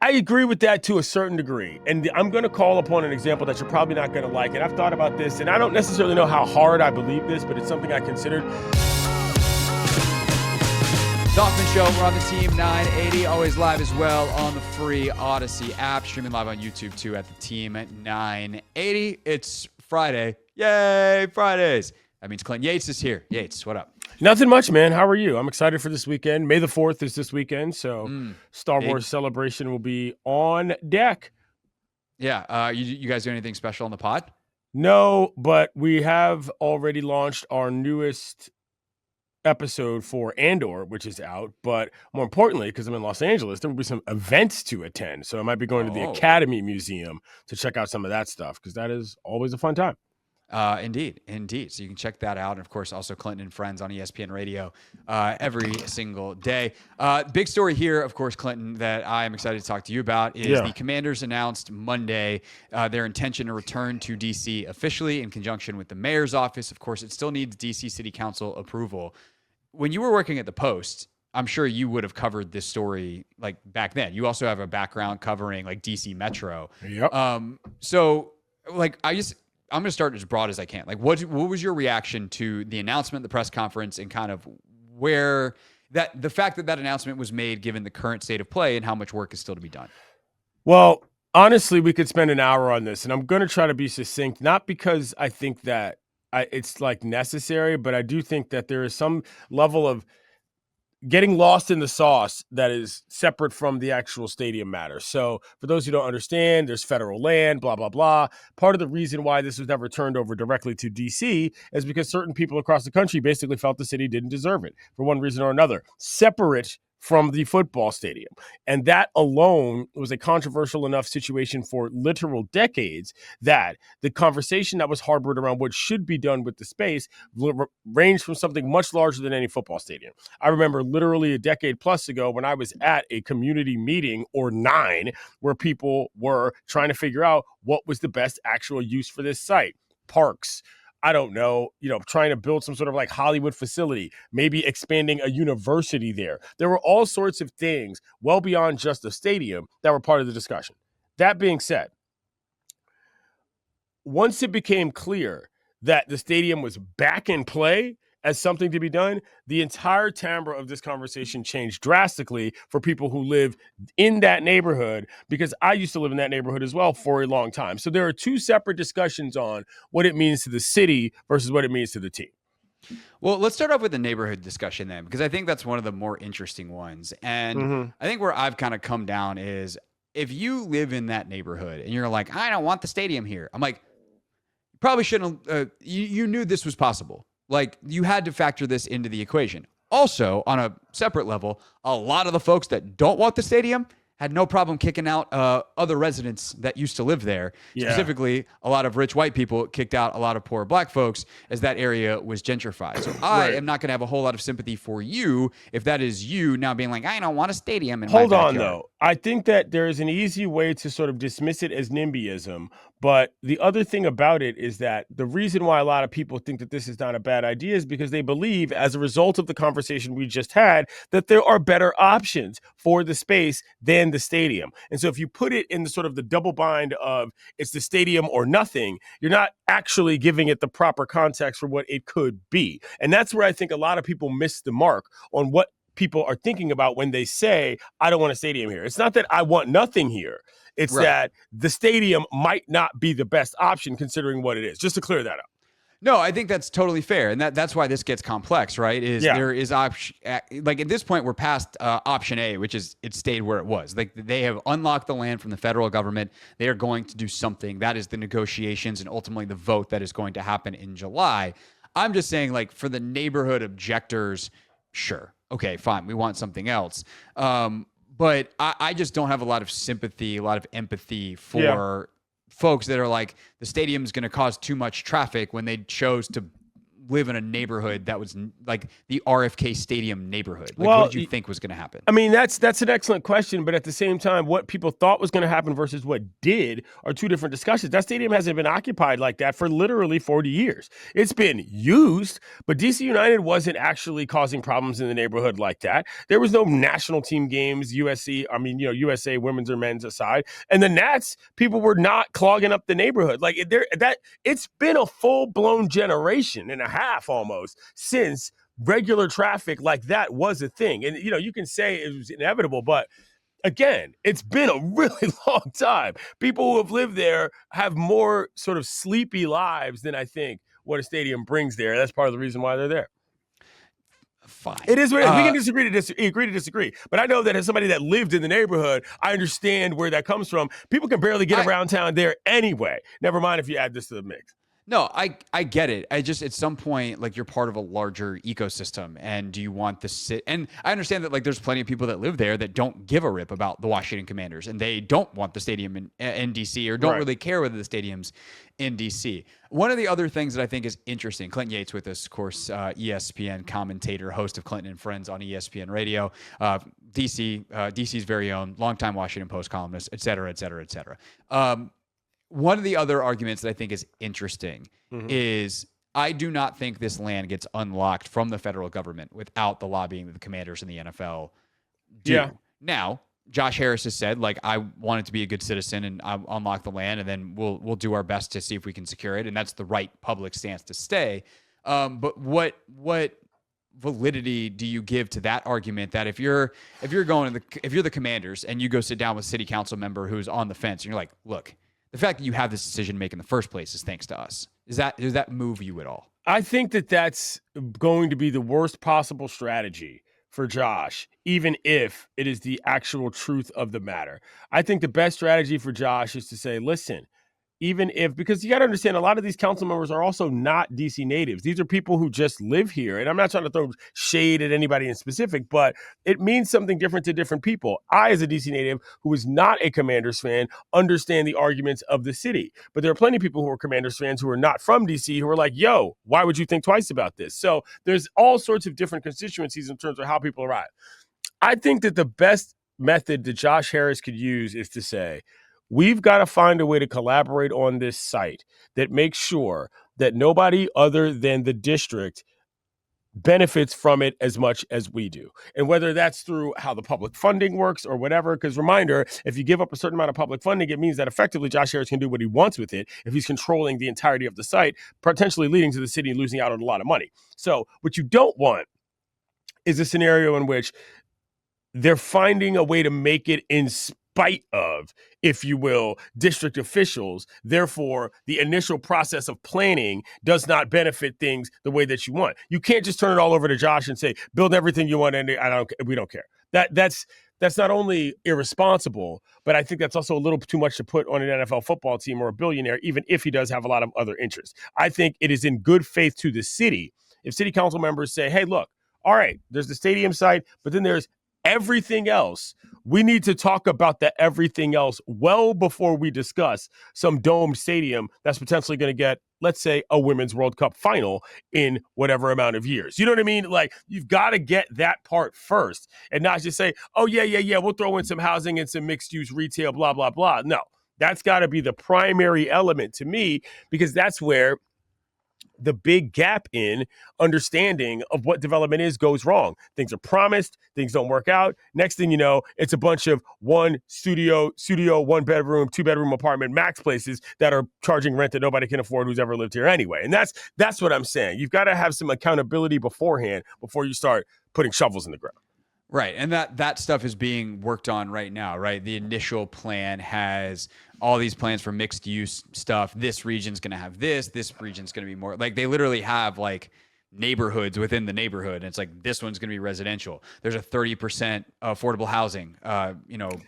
I agree with that to a certain degree. And I'm going to call upon an example that you're probably not going to like. And I've thought about this, and I don't necessarily know how hard I believe this, but it's something I considered. Dolphin Show, we're on the Team 980, always live as well on the free Odyssey app, streaming live on YouTube too at the Team 980. It's Friday. Yay, Fridays. That means Clinton Yates is here. Yates, what up? Nothing much, man. How are you? I'm excited for this weekend. May the 4th is this weekend, so Star Wars celebration will be on deck. Yeah, you guys do anything special on the pod? No, but we have already launched our newest episode for Andor, which is out. But more importantly, because I'm in Los Angeles, there will be some events to attend. So I might be going to the Academy Museum to check out some of that stuff, because that is always a fun time. Indeed. So you can check that out. And of course, also Clinton and Friends on ESPN Radio every single day. Big story here, of course, Clinton, that I am excited to talk to you about is the Commanders announced Monday their intention to return to D.C. officially in conjunction with the mayor's office. Of course, it still needs D.C. City Council approval. When you were working at the Post, I'm sure you would have covered this story like back then. You also have a background covering like DC Metro. Yep. So like I'm going to start as broad as I can. Like what was your reaction to the announcement, the press conference, and kind of where the fact that announcement was made given the current state of play and how much work is still to be done? Well, honestly, we could spend an hour on this, and I'm going to try to be succinct, not because I think that it's like necessary, but I do think that there is some level of getting lost in the sauce that is separate from the actual stadium matter. So for those who don't understand, there's federal land, blah, blah, blah. Part of the reason why this was never turned over directly to DC is because certain people across the country basically felt the city didn't deserve it for one reason or another, separate from the football stadium. And that alone was a controversial enough situation for literal decades that the conversation that was harbored around what should be done with the space ranged from something much larger than any football stadium. I remember literally a decade plus ago when I was at a community meeting or 9 where people were trying to figure out what was the best actual use for this site. Parks, I don't know, trying to build some sort of like Hollywood facility, maybe expanding a university there. There were all sorts of things well beyond just the stadium that were part of the discussion. That being said, once it became clear that the stadium was back in play as something to be done, the entire timbre of this conversation changed drastically for people who live in that neighborhood, because I used to live in that neighborhood as well for a long time. So there are two separate discussions on what it means to the city versus what it means to the team. Well, let's start off with the neighborhood discussion then, because I think that's one of the more interesting ones. And I think where I've kind of come down is if you live in that neighborhood and you're like, I don't want the stadium here. I'm like, you probably shouldn't. You knew this was possible. Like, you had to factor this into the equation. Also, on a separate level, a lot of the folks that don't want the stadium had no problem kicking out other residents that used to live there. Yeah. Specifically, a lot of rich white people kicked out a lot of poor black folks as that area was gentrified. So I am not going to have a whole lot of sympathy for you if that is you now being like, I don't want a stadium in my backyard. Hold on, though. I think that there is an easy way to sort of dismiss it as NIMBYism. But the other thing about it is that the reason why a lot of people think that this is not a bad idea is because they believe, as a result of the conversation we just had, that there are better options for the space than the stadium. And so if you put it in the sort of the double bind of it's the stadium or nothing, you're not actually giving it the proper context for what it could be. And that's where I think a lot of people miss the mark on what people are thinking about when they say, I don't want a stadium here. It's not that I want nothing here. It's that the stadium might not be the best option considering what it is, just to clear that up. No, I think that's totally fair. And that's why this gets complex, right? There is option, like at this point, we're past option A, which is it stayed where it was. Like they have unlocked the land from the federal government. They are going to do something. That is the negotiations and ultimately the vote that is going to happen in July. I'm just saying, like, for the neighborhood objectors, sure. Okay, fine. We want something else. But I just don't have a lot of sympathy, a lot of empathy for folks that are like, the stadium's going to cause too much traffic when they chose to live in a neighborhood that was like the RFK Stadium neighborhood? Like, Well, what did you think was going to happen? I mean, that's an excellent question, but at the same time, what people thought was going to happen versus what did are two different discussions. That stadium hasn't been occupied like that for literally 40 years. It's been used, but DC United wasn't actually causing problems in the neighborhood like that. There was no national team games, USA women's or men's aside, and the Nats people were not clogging up the neighborhood. Like it's been a full-blown generation and a half almost since regular traffic like that was a thing. And, you can say it was inevitable, but again, it's been a really long time. People who have lived there have more sort of sleepy lives than I think what a stadium brings there. That's part of the reason why they're there. Fine. It is what it is. We can agree to disagree. But I know that as somebody that lived in the neighborhood, I understand where that comes from. People can barely get around town there anyway. Never mind if you add this to the mix. No, I get it. I just, at some point, like, you're part of a larger ecosystem, and do you want the and I understand that, like, there's plenty of people that live there that don't give a rip about the Washington Commanders, and they don't want the stadium in DC, or don't really care whether the stadium's in DC. One of the other things that I think is interesting, Clinton Yates with us, of course, ESPN commentator, host of Clinton and Friends on ESPN Radio, DC's very own, longtime Washington Post columnist, et cetera, et cetera, et cetera. One of the other arguments that I think is interesting is I do not think this land gets unlocked from the federal government without the lobbying that the Commanders and the NFL do. Yeah. Now, Josh Harris has said, like, I want it to be a good citizen, and I'll unlock the land, and then we'll do our best to see if we can secure it, and that's the right public stance to stay. But what validity do you give to that argument that if you're the Commanders and you go sit down with a city council member who's on the fence, and you're like, look, the fact that you have this decision to make in the first place is thanks to us. Does that move you at all? I think that that's going to be the worst possible strategy for Josh, even if it is the actual truth of the matter. I think the best strategy for Josh is to say, listen, even if, because you got to understand, a lot of these council members are also not DC natives. These are people who just live here. And I'm not trying to throw shade at anybody in specific, but it means something different to different people. I, as a DC native who is not a Commanders fan, understand the arguments of the city. But there are plenty of people who are Commanders fans who are not from DC who are like, yo, why would you think twice about this? So there's all sorts of different constituencies in terms of how people arrive. I think that the best method that Josh Harris could use is to say, we've got to find a way to collaborate on this site that makes sure that nobody other than the district benefits from it as much as we do. And whether that's through how the public funding works or whatever, because reminder, if you give up a certain amount of public funding, it means that effectively Josh Harris can do what he wants with it if he's controlling the entirety of the site, potentially leading to the city losing out on a lot of money. So what you don't want is a scenario in which they're finding a way to make it in spite of, if you will, district officials. Therefore, the initial process of planning does not benefit things the way that you want. You can't just turn it all over to Josh and say, build everything you want, and we don't care. That's not only irresponsible, but I think that's also a little too much to put on an NFL football team or a billionaire, even if he does have a lot of other interests. I think it is in good faith to the city if city council members say, hey, look, all right, there's the stadium site, but then there's everything else. We need to talk about the everything else well before we discuss some domed stadium that's potentially going to get, let's say, a Women's World Cup final in whatever amount of years. You know what I mean? Like, you've got to get that part first and not just say, oh, yeah, we'll throw in some housing and some mixed-use retail, blah, blah, blah. No, that's got to be the primary element to me, because that's where the big gap in understanding of what development is goes wrong. Things are promised, things don't work out. Next thing you know, it's a bunch of one studio, 1 bedroom, 2 bedroom apartment max places that are charging rent that nobody can afford who's ever lived here anyway. And that's what I'm saying. You've got to have some accountability beforehand before you start putting shovels in the ground. Right. And that stuff is being worked on right now, right? The initial plan has all these plans for mixed use stuff. This region's going to have this region's going to be more, like, they literally have like neighborhoods within the neighborhood. And it's like, this one's going to be residential. There's a 30% affordable housing,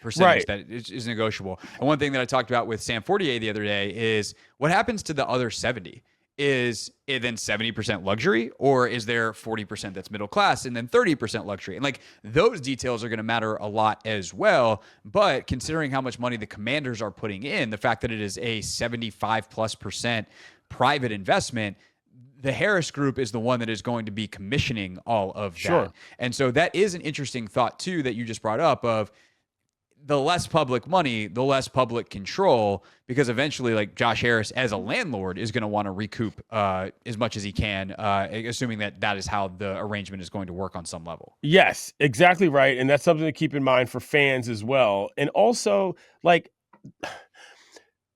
percentage that is negotiable. And one thing that I talked about with Sam Fortier the other day is what happens to the other 70? Is it then 70% luxury, or is there 40% that's middle class and then 30% luxury? And like, those details are going to matter a lot as well. But considering how much money the Commanders are putting in, the fact that it is a 75+% private investment, the Harris Group is the one that is going to be commissioning all of Sure. that. And so that is an interesting thought too that you just brought up of the less public money, the less public control, because eventually, like Josh Harris as a landlord is going to want to recoup as much as he can, assuming that that is how the arrangement is going to work on some level. Yes, exactly right. And that's something to keep in mind for fans as well. And also, like,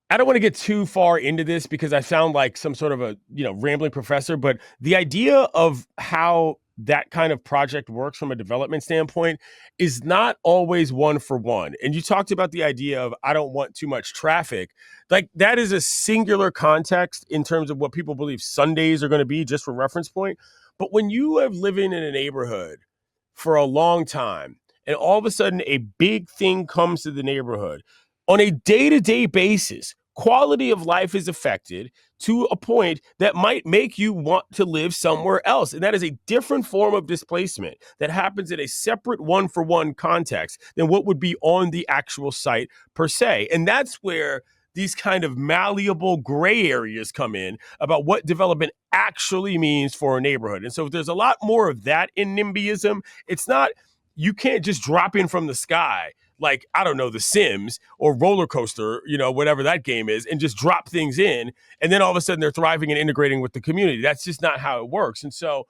I don't want to get too far into this because I sound like some sort of a, rambling professor, but the idea of how that kind of project works from a development standpoint is not always one for one. And you talked about the idea of I don't want too much traffic. Like that is a singular context in terms of what people believe Sundays are going to be, just for reference point. But when you have living in a neighborhood for a long time and all of a sudden a big thing comes to the neighborhood on a day-to-day basis, quality of life is affected to a point that might make you want to live somewhere else. And that is a different form of displacement that happens in a separate one-for-one context than what would be on the actual site per se. And that's where these kind of malleable gray areas come in about what development actually means for a neighborhood. And so there's a lot more of that in NIMBYism. It's not, you can't just drop in from the sky like, I don't know, The Sims or Roller Coaster, whatever that game is, and just drop things in. And then all of a sudden they're thriving and integrating with the community. That's just not how it works. And so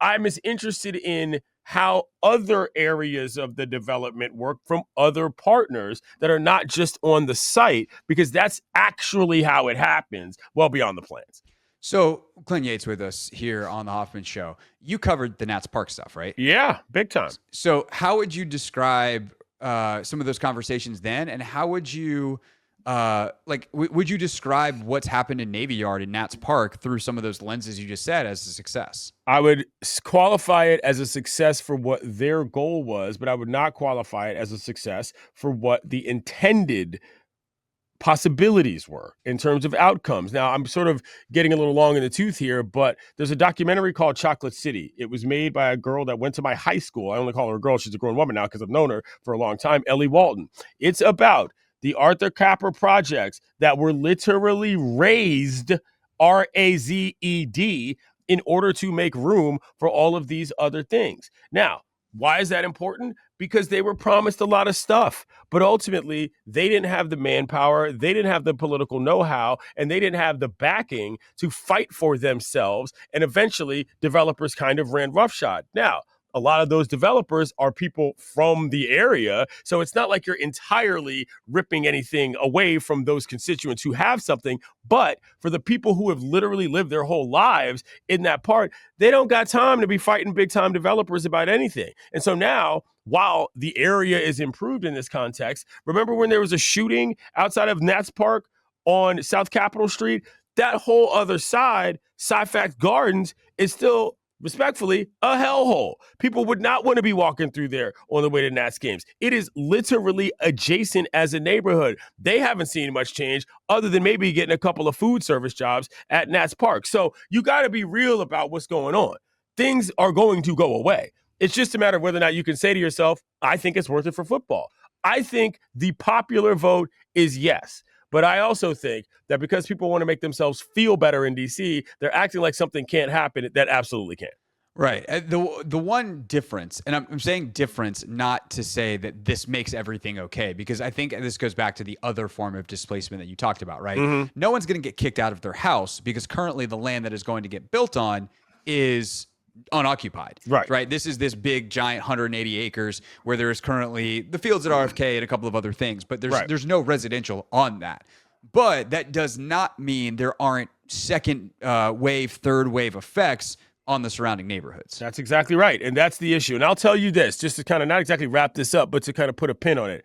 I'm as interested in how other areas of the development work from other partners that are not just on the site, because that's actually how it happens well beyond the plans. So Clinton Yates with us here on the Hoffman Show. You covered the Nats Park stuff, right? Yeah, big time. So how would you describe some of those conversations then, and how would you would you describe what's happened in Navy Yard and Nats Park through some of those lenses you just said as a success? I would qualify it as a success for what their goal was, but I would not qualify it as a success for what the intended possibilities were in terms of outcomes. Now, I'm sort of getting a little long in the tooth here, but there's a documentary called Chocolate City. It was made by a girl that went to my high school. I only call her a girl. She's a grown woman now because I've known her for a long time, Ellie Walton. It's about the Arthur Capper projects that were literally razed, R-A-Z-E-D, in order to make room for all of these other things. Now, why is that important? Because they were promised a lot of stuff, but ultimately they didn't have the manpower, they didn't have the political know-how, and they didn't have the backing to fight for themselves. And eventually developers kind of ran roughshod. Now, a lot of those developers are people from the area. So it's not like you're entirely ripping anything away from those constituents who have something. But for the people who have literally lived their whole lives in that part, they don't got time to be fighting big time developers about anything. And so now, while the area is improved in this context, remember when there was a shooting outside of Nats Park on South Capitol Street? That whole other side, Syfax Gardens, is still respectfully a hellhole. People would not want to be walking through there on the way to Nats games. It is literally adjacent as a neighborhood. They haven't seen much change other than maybe getting a couple of food service jobs at Nats Park. So you got to be real about what's going on. Things are going to go away. It's just a matter of whether or not you can say to yourself, I think it's worth it for football. I think the popular vote is yes. But I also think that because people want to make themselves feel better in D.C., they're acting like something can't happen that absolutely can. Right. The one difference, and I'm saying difference not to say that this makes everything okay, because I think this goes back to the other form of displacement that you talked about, right? Mm-hmm. No one's going to get kicked out of their house because currently the land that is going to get built on is unoccupied. Right. This is this big giant 180 acres where there is currently the fields at RFK and a couple of other things, but there's no residential on that. But that does not mean there aren't second wave, third wave effects on the surrounding neighborhoods. That's exactly right. And that's the issue. And I'll tell you this, just to kind of not exactly wrap this up, but to kind of put a pin on it.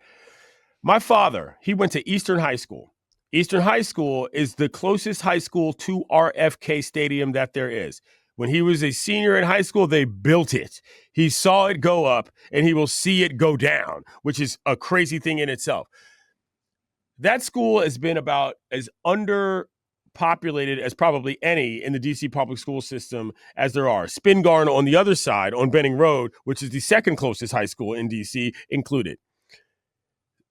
My father, he went to Eastern High School. Eastern High School is the closest high school to RFK Stadium that there is. When he was a senior in high school, they built it. He saw it go up, and he will see it go down, which is a crazy thing in itself. That school has been about as underpopulated as probably any in the D.C. public school system as there are. Spingarn on the other side, on Benning Road, which is the second closest high school in D.C., included.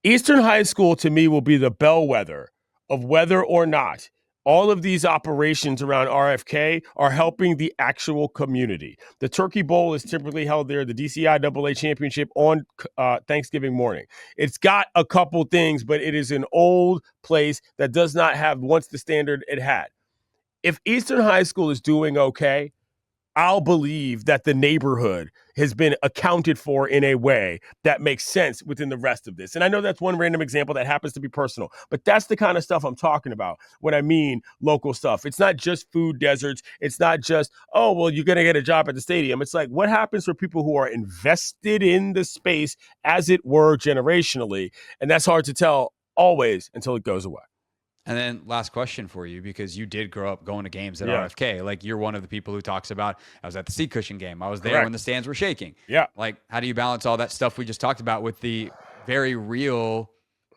Eastern High School, to me, will be the bellwether of whether or not all of these operations around RFK are helping the actual community. The Turkey Bowl is typically held there, the DCIAA championship on Thanksgiving morning. It's got a couple things, but it is an old place that does not have once the standard it had. If Eastern High School is doing okay, I'll believe that the neighborhood has been accounted for in a way that makes sense within the rest of this. And I know that's one random example that happens to be personal, but that's the kind of stuff I'm talking about when I mean local stuff. It's not just food deserts. It's not just, oh, well, you're going to get a job at the stadium. It's like, what happens for people who are invested in the space, as it were, generationally? And that's hard to tell always until it goes away. And then last question for you, because you did grow up going to games at RFK. Like, you're one of the people who talks about, I was at the seat cushion game. I was there when the stands were shaking. Yeah. Like, how do you balance all that stuff we just talked about with the very real,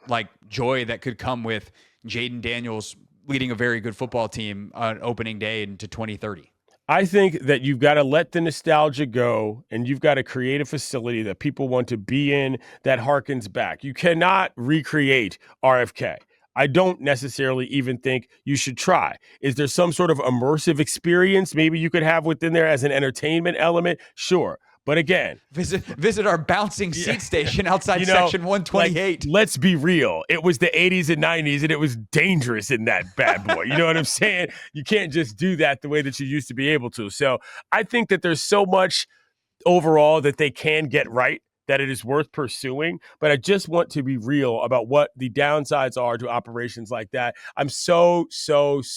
like, joy that could come with Jaden Daniels leading a very good football team on opening day into 2030? I think that you've got to let the nostalgia go, and you've got to create a facility that people want to be in that harkens back. You cannot recreate RFK. I don't necessarily even think you should try. Is there some sort of immersive experience maybe you could have within there as an entertainment element? Sure. But again, visit our bouncing seat station outside section 128. Like, let's be real. It was the 80s and 90s, and it was dangerous in that bad boy. You know what I'm saying? You can't just do that the way that you used to be able to. So I think that there's so much overall that they can get right, that it is worth pursuing. But I just want to be real about what the downsides are to operations like that. I'm so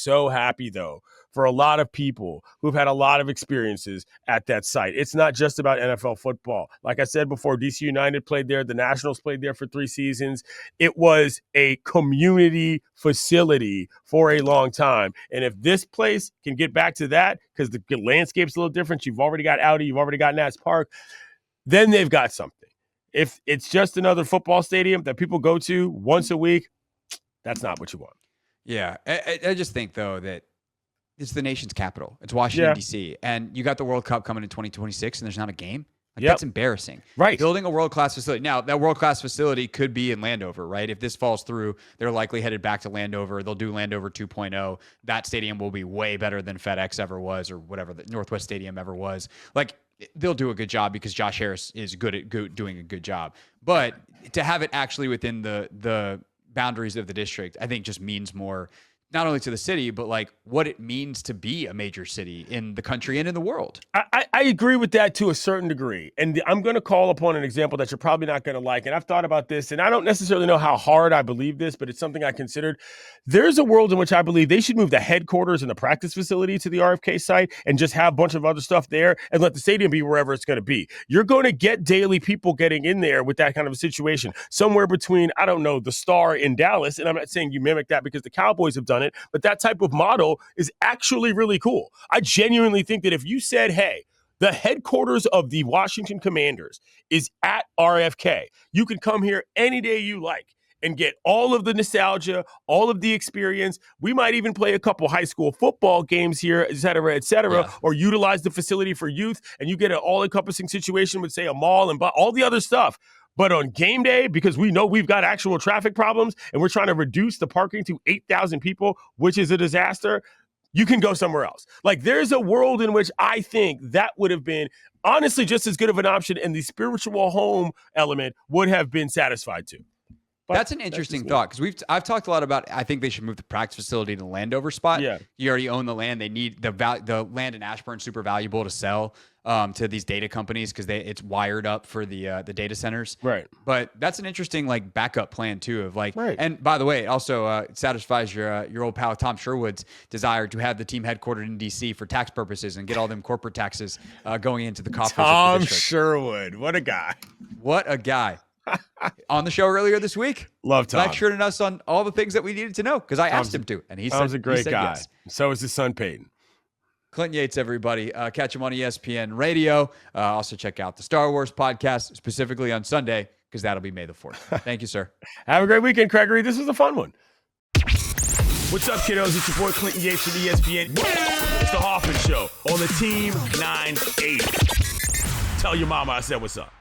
happy, though, for a lot of people who've had a lot of experiences at that site. It's not just about NFL football. Like I said before, DC United played there. The Nationals played there for 3 seasons. It was a community facility for a long time. And if this place can get back to that, because the landscape's a little different, you've already got Audi, you've already got Nats Park, then they've got something. If it's just another football stadium that people go to once a week, that's not what you want. Yeah. I just think, though, that it's the nation's capital. It's Washington, D.C. And you got the World Cup coming in 2026, and there's not a game. Like, that's embarrassing. Right. Building a world-class facility. Now, that world-class facility could be in Landover, right? If this falls through, they're likely headed back to Landover. They'll do Landover 2.0. That stadium will be way better than FedEx ever was, or whatever the Northwest Stadium ever was. Like, they'll do a good job because Josh Harris is good at doing a good job. But to have it actually within the boundaries of the district, I think just means more, not only to the city, but like what it means to be a major city in the country and in the world. I agree with that to a certain degree. And I'm going to call upon an example that you're probably not going to like. And I've thought about this, and I don't necessarily know how hard I believe this, but it's something I considered. There's a world in which I believe they should move the headquarters and the practice facility to the RFK site and just have a bunch of other stuff there and let the stadium be wherever it's going to be. You're going to get daily people getting in there with that kind of a situation. Somewhere between, I don't know, the Star in Dallas, and I'm not saying you mimic that because the Cowboys have done it, but that type of model is actually really cool. I genuinely think that if you said, hey, the headquarters of the Washington Commanders is at RFK, you can come here any day you like and get all of the nostalgia, all of the experience. We might even play a couple high school football games here, et cetera, or utilize the facility for youth, and you get an all-encompassing situation with, say, a mall and all the other stuff. But on game day, because we know we've got actual traffic problems and we're trying to reduce the parking to 8,000 people, which is a disaster, you can go somewhere else. Like, there's a world in which I think that would have been honestly just as good of an option, and the spiritual home element would have been satisfied too. But that's an interesting thought, because I've talked a lot about, I think they should move the practice facility to the Landover spot. Yeah. You already own the land. They need the land in Ashburn, super valuable to sell to these data companies because it's wired up for the data centers. Right. But that's an interesting like backup plan too of like, right. And by the way, it also satisfies your old pal Tom Sherwood's desire to have the team headquartered in DC for tax purposes and get all them corporate taxes going into the coffers of the district. Sherwood, what a guy. What a guy. On the show earlier this week. Love Tom. Lecturing us on all the things that we needed to know because I asked him to, and he said Tom's a great guy. Yes. So is his son Peyton. Clinton Yates, everybody. Catch him on ESPN Radio. Also check out the Star Wars podcast, specifically on Sunday, because that'll be May the 4th. Thank you, sir. Have a great weekend, Gregory. This was a fun one. What's up, kiddos? It's your boy Clinton Yates from ESPN. It's the Hoffman Show on the Team 980. Tell your mama I said what's up.